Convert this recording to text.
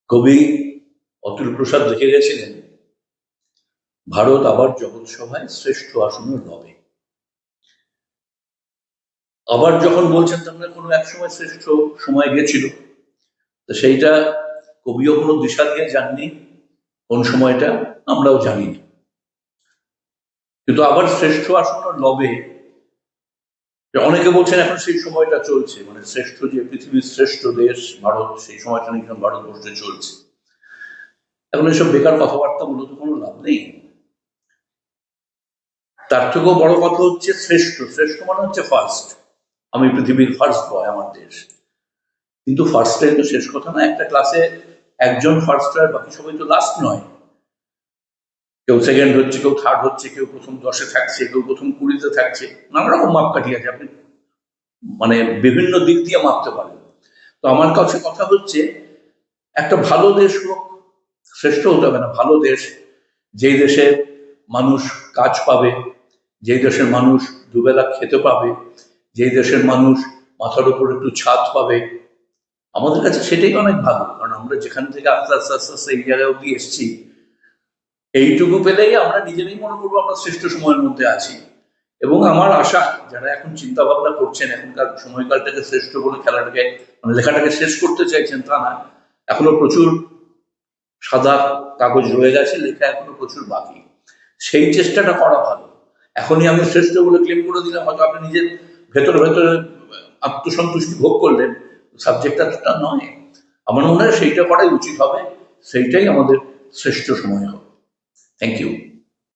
কবি অতুল প্রসাদ লিখে গেছিলেন, ভারত আবার জগৎসভায় শ্রেষ্ঠ আসনে রবে। আবার যখন বলছেন তার মানে কোনো এক সময় শ্রেষ্ঠ সময় গেছিল, তো সেইটা কবিও কোনো দিশা দিয়ে জাননি, কোন সময়টা আমরাও জানি না। কিন্তু আবার শ্রেষ্ঠ আসনে রবে, অনেকে বলছেন এখন সেই সময়টা চলছে, মানে শ্রেষ্ঠ যে পৃথিবীর শ্রেষ্ঠ দেশ ভারত, সেই সময়টা নাকি ভারতবর্ষে চলছে। এখন এসব বেকার কথাবার্তা মূলত কোনো লাভ নেই। তার থেকেও বড় কথা হচ্ছে শ্রেষ্ঠ। শ্রেষ্ঠ মানে হচ্ছে ফার্স্ট। আমি পৃথিবীর ফার্স্ট বয়, আমার দেশ। কিন্তু ফার্স্টটাই তো শেষ কথা না। একটা ক্লাসে একজন ফার্স্ট হয়, বাকি সবাই তো লাস্ট নয়। কেউ সেকেন্ড হচ্ছে, কেউ থার্ড হচ্ছে, কেউ প্রথম 10-এ থাকছে, কেউ প্রথম 20-তে থাকছে। নানা রকম মাপকাঠি আছে, আপনি মানে বিভিন্ন দিক দিয়ে মাপতে পারেন। তো আমার কাছে কথা হচ্ছে, একটা ভালো দেশ হোক, শ্রেষ্ঠ হতে হবে না, ভালো দেশ, যেই দেশে মানুষ কাজ পাবে, যেই দেশের মানুষ দুবেলা খেতে পাবে, যেই দেশের মানুষ মাথার উপর একটু ছাদ পাবে, আমাদের কাছে সেটাই অনেক ভালো। কারণ আমরা যেখান থেকে আস্তে আস্তে আস্তে আস্তে এই জায়গায় অব্দি এসছি, এইটুকু পেলেই আমরা নিজেরাই মনে করবো আমরা শ্রেষ্ঠ সময়ের মধ্যে আছি। এবং আমার আশা, যারা এখন চিন্তা ভাবনা করছেন এখনকার সময়কালটাকে শ্রেষ্ঠ বলে খেলাটাকে, মানে লেখাটাকে শেষ করতে চাইছেন, তা না। এখনো প্রচুর সাদা কাগজ রয়ে গেছে, লেখা এখনো প্রচুর বাকি। সেই চেষ্টাটা করা ভালো। এখনই আমি শ্রেষ্ঠ বলে ক্লেম করে দিলাম, হয়তো আপনি নিজের ভেতরে ভেতরে আত্মসন্তুষ্টি ভোগ করলেন, সাবজেক্টটা নয়। আমার মনে হয় সেইটা করাই উচিত হবে, সেইটাই আমাদের শ্রেষ্ঠ সময় হবে। Thank you.